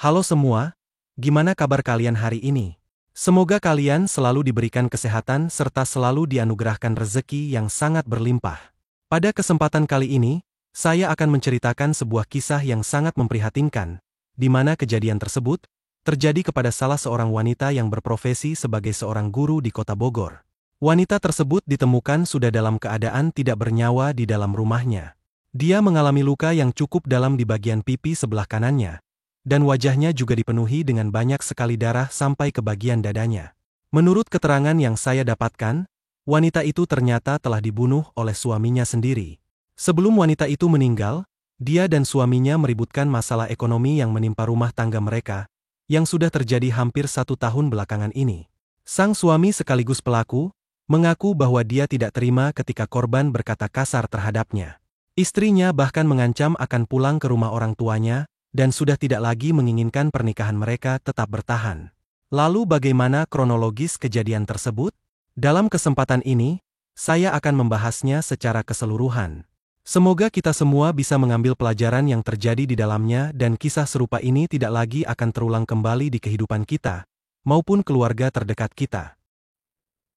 Halo semua, gimana kabar kalian hari ini? Semoga kalian selalu diberikan kesehatan serta selalu dianugerahkan rezeki yang sangat berlimpah. Pada kesempatan kali ini, saya akan menceritakan sebuah kisah yang sangat memprihatinkan, di mana kejadian tersebut terjadi kepada salah seorang wanita yang berprofesi sebagai seorang guru di kota Bogor. Wanita tersebut ditemukan sudah dalam keadaan tidak bernyawa di dalam rumahnya. Dia mengalami luka yang cukup dalam di bagian pipi sebelah kanannya, dan wajahnya juga dipenuhi dengan banyak sekali darah sampai ke bagian dadanya. Menurut keterangan yang saya dapatkan, wanita itu ternyata telah dibunuh oleh suaminya sendiri. Sebelum wanita itu meninggal, dia dan suaminya meributkan masalah ekonomi yang menimpa rumah tangga mereka, yang sudah terjadi hampir 1 tahun belakangan ini. Sang suami sekaligus pelaku, mengaku bahwa dia tidak terima ketika korban berkata kasar terhadapnya. Istrinya bahkan mengancam akan pulang ke rumah orang tuanya, dan sudah tidak lagi menginginkan pernikahan mereka tetap bertahan. Lalu bagaimana kronologis kejadian tersebut? Dalam kesempatan ini, saya akan membahasnya secara keseluruhan. Semoga kita semua bisa mengambil pelajaran yang terjadi di dalamnya dan kisah serupa ini tidak lagi akan terulang kembali di kehidupan kita, maupun keluarga terdekat kita.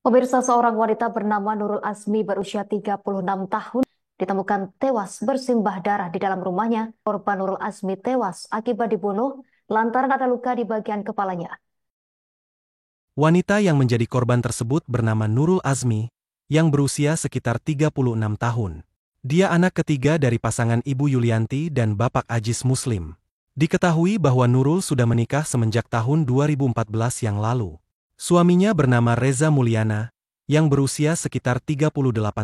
Pemirsa, seorang wanita bernama Nurul Azmi berusia 36 tahun ditemukan tewas bersimbah darah di dalam rumahnya. Korban Nurul Azmi tewas akibat dibunuh lantaran ada luka di bagian kepalanya. Wanita yang menjadi korban tersebut bernama Nurul Azmi, yang berusia sekitar 36 tahun. Dia anak ketiga dari pasangan Ibu Yulianti dan Bapak Ajis Muslim. Diketahui bahwa Nurul sudah menikah semenjak tahun 2014 yang lalu. Suaminya bernama Reza Mulyana, yang berusia sekitar 38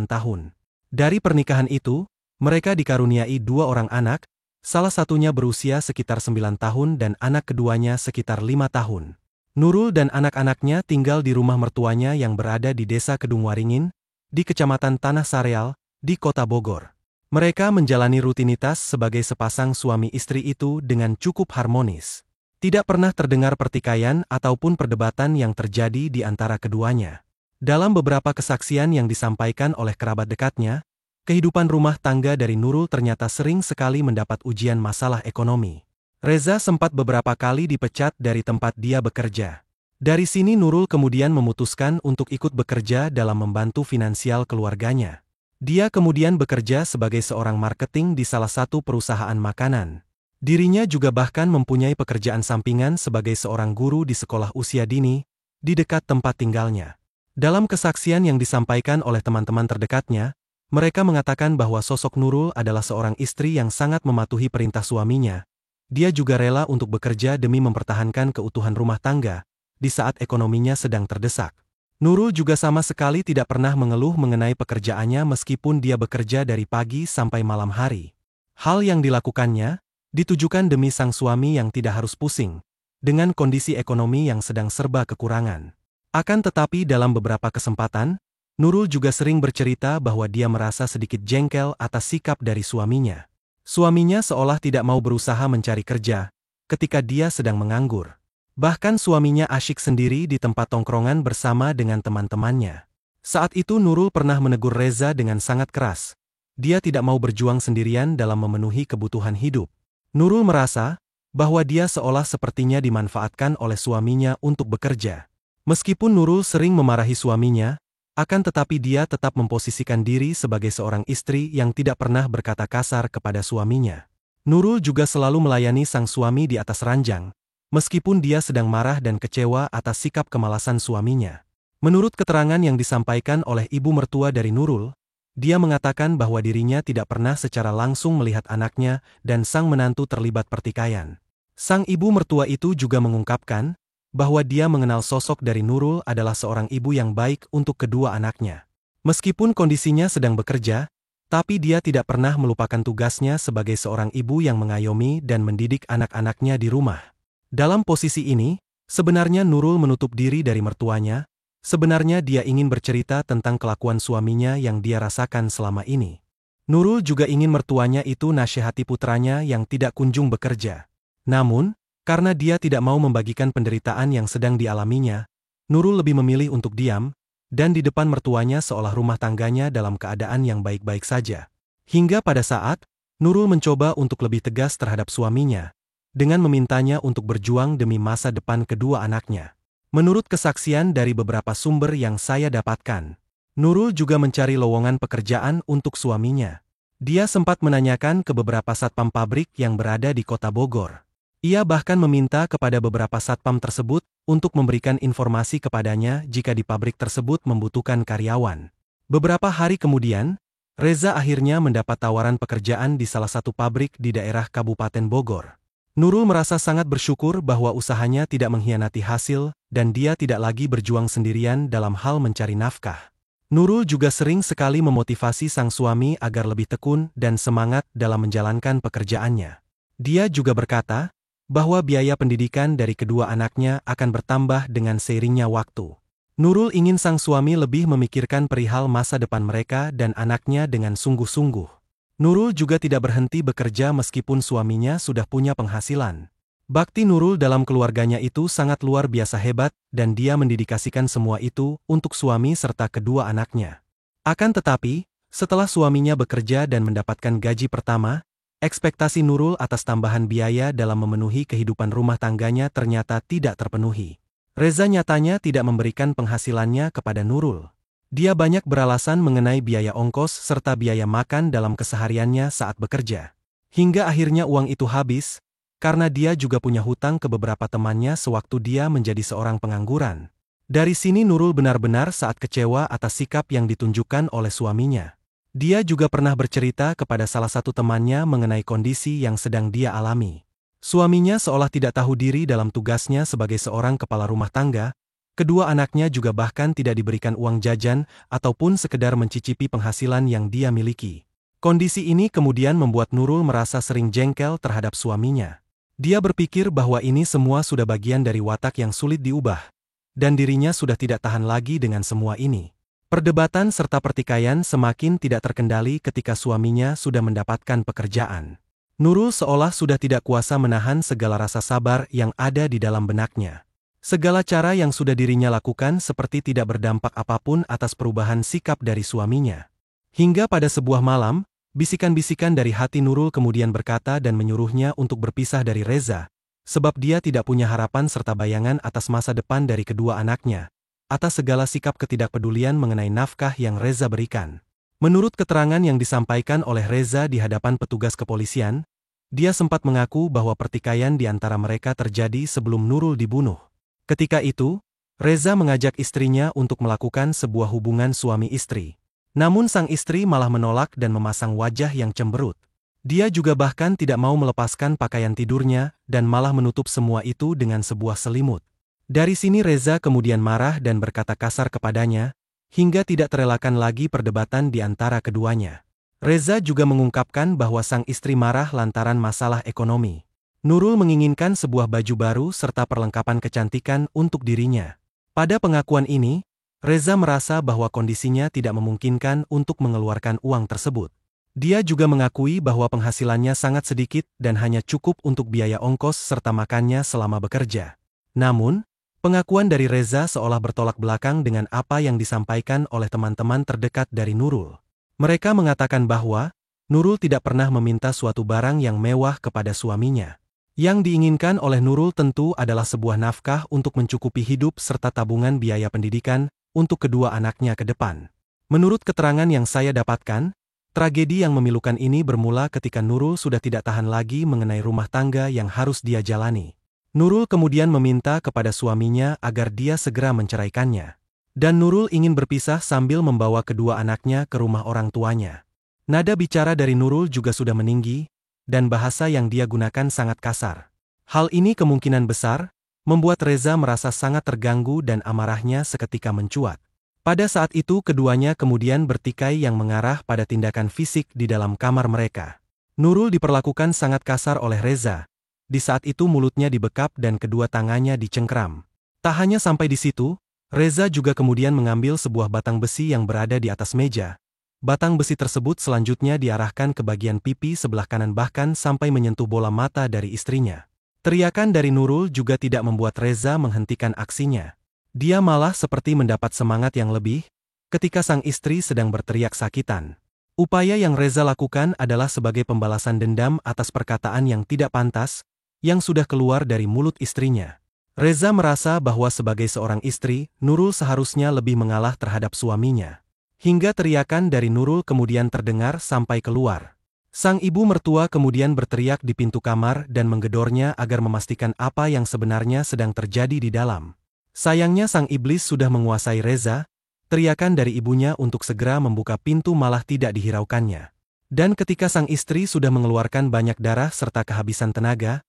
tahun. Dari pernikahan itu, mereka dikaruniai 2 orang anak, salah satunya berusia sekitar 9 tahun dan anak keduanya sekitar 5 tahun. Nurul dan anak-anaknya tinggal di rumah mertuanya yang berada di Desa Kedung Waringin, di Kecamatan Tanah Sareal, di Kota Bogor. Mereka menjalani rutinitas sebagai sepasang suami istri itu dengan cukup harmonis. Tidak pernah terdengar pertikaian ataupun perdebatan yang terjadi di antara keduanya. Dalam beberapa kesaksian yang disampaikan oleh kerabat dekatnya, kehidupan rumah tangga dari Nurul ternyata sering sekali mendapat ujian masalah ekonomi. Reza sempat beberapa kali dipecat dari tempat dia bekerja. Dari sini Nurul kemudian memutuskan untuk ikut bekerja dalam membantu finansial keluarganya. Dia kemudian bekerja sebagai seorang marketing di salah satu perusahaan makanan. Dirinya juga bahkan mempunyai pekerjaan sampingan sebagai seorang guru di sekolah usia dini, di dekat tempat tinggalnya. Dalam kesaksian yang disampaikan oleh teman-teman terdekatnya, mereka mengatakan bahwa sosok Nurul adalah seorang istri yang sangat mematuhi perintah suaminya. Dia juga rela untuk bekerja demi mempertahankan keutuhan rumah tangga, di saat ekonominya sedang terdesak. Nurul juga sama sekali tidak pernah mengeluh mengenai pekerjaannya meskipun dia bekerja dari pagi sampai malam hari. Hal yang dilakukannya ditujukan demi sang suami yang tidak harus pusing dengan kondisi ekonomi yang sedang serba kekurangan. Akan tetapi dalam beberapa kesempatan, Nurul juga sering bercerita bahwa dia merasa sedikit jengkel atas sikap dari suaminya. Suaminya seolah tidak mau berusaha mencari kerja ketika dia sedang menganggur. Bahkan suaminya asyik sendiri di tempat tongkrongan bersama dengan teman-temannya. Saat itu Nurul pernah menegur Reza dengan sangat keras. Dia tidak mau berjuang sendirian dalam memenuhi kebutuhan hidup. Nurul merasa bahwa dia seolah sepertinya dimanfaatkan oleh suaminya untuk bekerja. Meskipun Nurul sering memarahi suaminya, akan tetapi dia tetap memposisikan diri sebagai seorang istri yang tidak pernah berkata kasar kepada suaminya. Nurul juga selalu melayani sang suami di atas ranjang, meskipun dia sedang marah dan kecewa atas sikap kemalasan suaminya. Menurut keterangan yang disampaikan oleh ibu mertua dari Nurul, dia mengatakan bahwa dirinya tidak pernah secara langsung melihat anaknya dan sang menantu terlibat pertikaian. Sang ibu mertua itu juga mengungkapkan bahwa dia mengenal sosok dari Nurul adalah seorang ibu yang baik untuk kedua anaknya. Meskipun kondisinya sedang bekerja, tapi dia tidak pernah melupakan tugasnya sebagai seorang ibu yang mengayomi dan mendidik anak-anaknya di rumah. Dalam posisi ini, sebenarnya Nurul menutup diri dari mertuanya. Sebenarnya dia ingin bercerita tentang kelakuan suaminya yang dia rasakan selama ini. Nurul juga ingin mertuanya itu nasihati putranya yang tidak kunjung bekerja. Namun, karena dia tidak mau membagikan penderitaan yang sedang dialaminya, Nurul lebih memilih untuk diam, dan di depan mertuanya seolah rumah tangganya dalam keadaan yang baik-baik saja. Hingga pada saat Nurul mencoba untuk lebih tegas terhadap suaminya, dengan memintanya untuk berjuang demi masa depan kedua anaknya. Menurut kesaksian dari beberapa sumber yang saya dapatkan, Nurul juga mencari lowongan pekerjaan untuk suaminya. Dia sempat menanyakan ke beberapa satpam pabrik yang berada di kota Bogor. Ia bahkan meminta kepada beberapa satpam tersebut untuk memberikan informasi kepadanya jika di pabrik tersebut membutuhkan karyawan. Beberapa hari kemudian, Reza akhirnya mendapat tawaran pekerjaan di salah satu pabrik di daerah Kabupaten Bogor. Nurul merasa sangat bersyukur bahwa usahanya tidak mengkhianati hasil dan dia tidak lagi berjuang sendirian dalam hal mencari nafkah. Nurul juga sering sekali memotivasi sang suami agar lebih tekun dan semangat dalam menjalankan pekerjaannya. Dia juga berkata bahwa biaya pendidikan dari kedua anaknya akan bertambah dengan seiringnya waktu. Nurul ingin sang suami lebih memikirkan perihal masa depan mereka dan anaknya dengan sungguh-sungguh. Nurul juga tidak berhenti bekerja meskipun suaminya sudah punya penghasilan. Bakti Nurul dalam keluarganya itu sangat luar biasa hebat dan dia mendedikasikan semua itu untuk suami serta kedua anaknya. Akan tetapi, setelah suaminya bekerja dan mendapatkan gaji pertama, ekspektasi Nurul atas tambahan biaya dalam memenuhi kehidupan rumah tangganya ternyata tidak terpenuhi. Reza nyatanya tidak memberikan penghasilannya kepada Nurul. Dia banyak beralasan mengenai biaya ongkos serta biaya makan dalam kesehariannya saat bekerja. Hingga akhirnya uang itu habis, karena dia juga punya hutang ke beberapa temannya sewaktu dia menjadi seorang pengangguran. Dari sini Nurul benar-benar saat kecewa atas sikap yang ditunjukkan oleh suaminya. Dia juga pernah bercerita kepada salah satu temannya mengenai kondisi yang sedang dia alami. Suaminya seolah tidak tahu diri dalam tugasnya sebagai seorang kepala rumah tangga, kedua anaknya juga bahkan tidak diberikan uang jajan ataupun sekedar mencicipi penghasilan yang dia miliki. Kondisi ini kemudian membuat Nurul merasa sering jengkel terhadap suaminya. Dia berpikir bahwa ini semua sudah bagian dari watak yang sulit diubah, dan dirinya sudah tidak tahan lagi dengan semua ini. Perdebatan serta pertikaian semakin tidak terkendali ketika suaminya sudah mendapatkan pekerjaan. Nurul seolah sudah tidak kuasa menahan segala rasa sabar yang ada di dalam benaknya. Segala cara yang sudah dirinya lakukan seperti tidak berdampak apapun atas perubahan sikap dari suaminya. Hingga pada sebuah malam, bisikan-bisikan dari hati Nurul kemudian berkata dan menyuruhnya untuk berpisah dari Reza, sebab dia tidak punya harapan serta bayangan atas masa depan dari kedua anaknya, atas segala sikap ketidakpedulian mengenai nafkah yang Reza berikan. Menurut keterangan yang disampaikan oleh Reza di hadapan petugas kepolisian, dia sempat mengaku bahwa pertikaian di antara mereka terjadi sebelum Nurul dibunuh. Ketika itu, Reza mengajak istrinya untuk melakukan sebuah hubungan suami istri. Namun sang istri malah menolak dan memasang wajah yang cemberut. Dia juga bahkan tidak mau melepaskan pakaian tidurnya dan malah menutup semua itu dengan sebuah selimut. Dari sini Reza kemudian marah dan berkata kasar kepadanya, hingga tidak terelakkan lagi perdebatan di antara keduanya. Reza juga mengungkapkan bahwa sang istri marah lantaran masalah ekonomi. Nurul menginginkan sebuah baju baru serta perlengkapan kecantikan untuk dirinya. Pada pengakuan ini, Reza merasa bahwa kondisinya tidak memungkinkan untuk mengeluarkan uang tersebut. Dia juga mengakui bahwa penghasilannya sangat sedikit dan hanya cukup untuk biaya ongkos serta makannya selama bekerja. Namun, pengakuan dari Reza seolah bertolak belakang dengan apa yang disampaikan oleh teman-teman terdekat dari Nurul. Mereka mengatakan bahwa Nurul tidak pernah meminta suatu barang yang mewah kepada suaminya. Yang diinginkan oleh Nurul tentu adalah sebuah nafkah untuk mencukupi hidup serta tabungan biaya pendidikan untuk kedua anaknya ke depan. Menurut keterangan yang saya dapatkan, tragedi yang memilukan ini bermula ketika Nurul sudah tidak tahan lagi mengenai rumah tangga yang harus dia jalani. Nurul kemudian meminta kepada suaminya agar dia segera menceraikannya. Dan Nurul ingin berpisah sambil membawa kedua anaknya ke rumah orang tuanya. Nada bicara dari Nurul juga sudah meninggi, dan bahasa yang dia gunakan sangat kasar. Hal ini kemungkinan besar membuat Reza merasa sangat terganggu dan amarahnya seketika mencuat. Pada saat itu keduanya kemudian bertikai yang mengarah pada tindakan fisik di dalam kamar mereka. Nurul diperlakukan sangat kasar oleh Reza. Di saat itu mulutnya dibekap dan kedua tangannya dicengkram. Tak hanya sampai di situ, Reza juga kemudian mengambil sebuah batang besi yang berada di atas meja. Batang besi tersebut selanjutnya diarahkan ke bagian pipi sebelah kanan bahkan sampai menyentuh bola mata dari istrinya. Teriakan dari Nurul juga tidak membuat Reza menghentikan aksinya. Dia malah seperti mendapat semangat yang lebih ketika sang istri sedang berteriak sakitan. Upaya yang Reza lakukan adalah sebagai pembalasan dendam atas perkataan yang tidak pantas yang sudah keluar dari mulut istrinya. Reza merasa bahwa sebagai seorang istri, Nurul seharusnya lebih mengalah terhadap suaminya. Hingga teriakan dari Nurul kemudian terdengar sampai keluar. Sang ibu mertua kemudian berteriak di pintu kamar dan menggedornya agar memastikan apa yang sebenarnya sedang terjadi di dalam. Sayangnya sang iblis sudah menguasai Reza. Teriakan dari ibunya untuk segera membuka pintu malah tidak dihiraukannya. Dan ketika sang istri sudah mengeluarkan banyak darah serta kehabisan tenaga,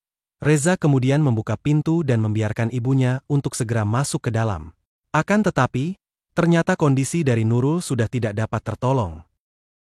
Reza kemudian membuka pintu dan membiarkan ibunya untuk segera masuk ke dalam. Akan tetapi, ternyata kondisi dari Nurul sudah tidak dapat tertolong.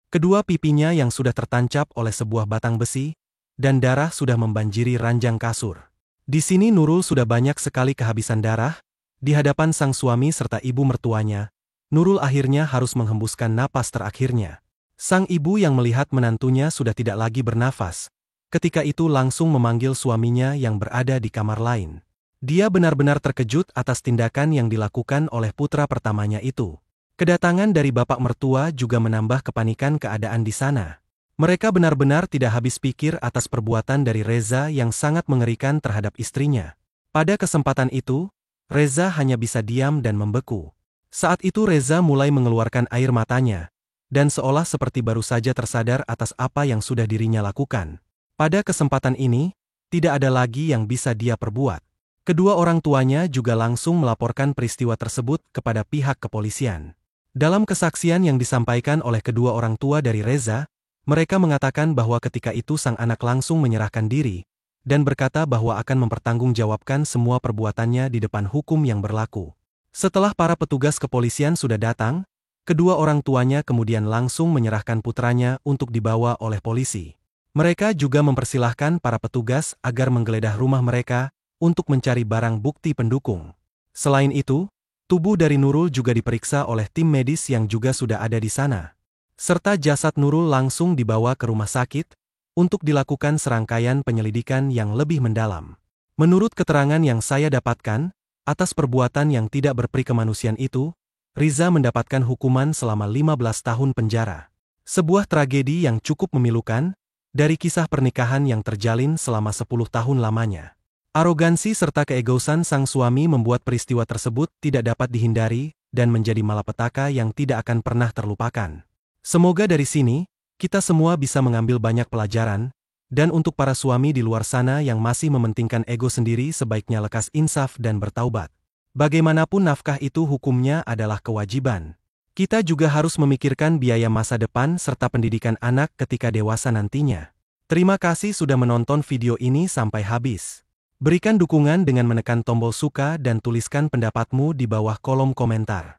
Kedua pipinya yang sudah tertancap oleh sebuah batang besi, dan darah sudah membanjiri ranjang kasur. Di sini Nurul sudah banyak sekali kehabisan darah, di hadapan sang suami serta ibu mertuanya. Nurul akhirnya harus menghembuskan napas terakhirnya. Sang ibu yang melihat menantunya sudah tidak lagi bernafas, ketika itu langsung memanggil suaminya yang berada di kamar lain. Dia benar-benar terkejut atas tindakan yang dilakukan oleh putra pertamanya itu. Kedatangan dari bapak mertua juga menambah kepanikan keadaan di sana. Mereka benar-benar tidak habis pikir atas perbuatan dari Reza yang sangat mengerikan terhadap istrinya. Pada kesempatan itu, Reza hanya bisa diam dan membeku. Saat itu Reza mulai mengeluarkan air matanya, dan seolah seperti baru saja tersadar atas apa yang sudah dirinya lakukan. Pada kesempatan ini, tidak ada lagi yang bisa dia perbuat. Kedua orang tuanya juga langsung melaporkan peristiwa tersebut kepada pihak kepolisian. Dalam kesaksian yang disampaikan oleh kedua orang tua dari Reza, mereka mengatakan bahwa ketika itu sang anak langsung menyerahkan diri, dan berkata bahwa akan mempertanggungjawabkan semua perbuatannya di depan hukum yang berlaku. Setelah para petugas kepolisian sudah datang, kedua orang tuanya kemudian langsung menyerahkan putranya untuk dibawa oleh polisi. Mereka juga mempersilahkan para petugas agar menggeledah rumah mereka untuk mencari barang bukti pendukung. Selain itu, tubuh dari Nurul juga diperiksa oleh tim medis yang juga sudah ada di sana. Serta jasad Nurul langsung dibawa ke rumah sakit untuk dilakukan serangkaian penyelidikan yang lebih mendalam. Menurut keterangan yang saya dapatkan, atas perbuatan yang tidak berperi kemanusiaan itu, Riza mendapatkan hukuman selama 15 tahun penjara. Sebuah tragedi yang cukup memilukan, dari kisah pernikahan yang terjalin selama 10 tahun lamanya. Arogansi serta keegoisan sang suami membuat peristiwa tersebut tidak dapat dihindari dan menjadi malapetaka yang tidak akan pernah terlupakan. Semoga dari sini, kita semua bisa mengambil banyak pelajaran, dan untuk para suami di luar sana yang masih mementingkan ego sendiri sebaiknya lekas insaf dan bertaubat. Bagaimanapun nafkah itu hukumnya adalah kewajiban. Kita juga harus memikirkan biaya masa depan serta pendidikan anak ketika dewasa nantinya. Terima kasih sudah menonton video ini sampai habis. Berikan dukungan dengan menekan tombol suka dan tuliskan pendapatmu di bawah kolom komentar.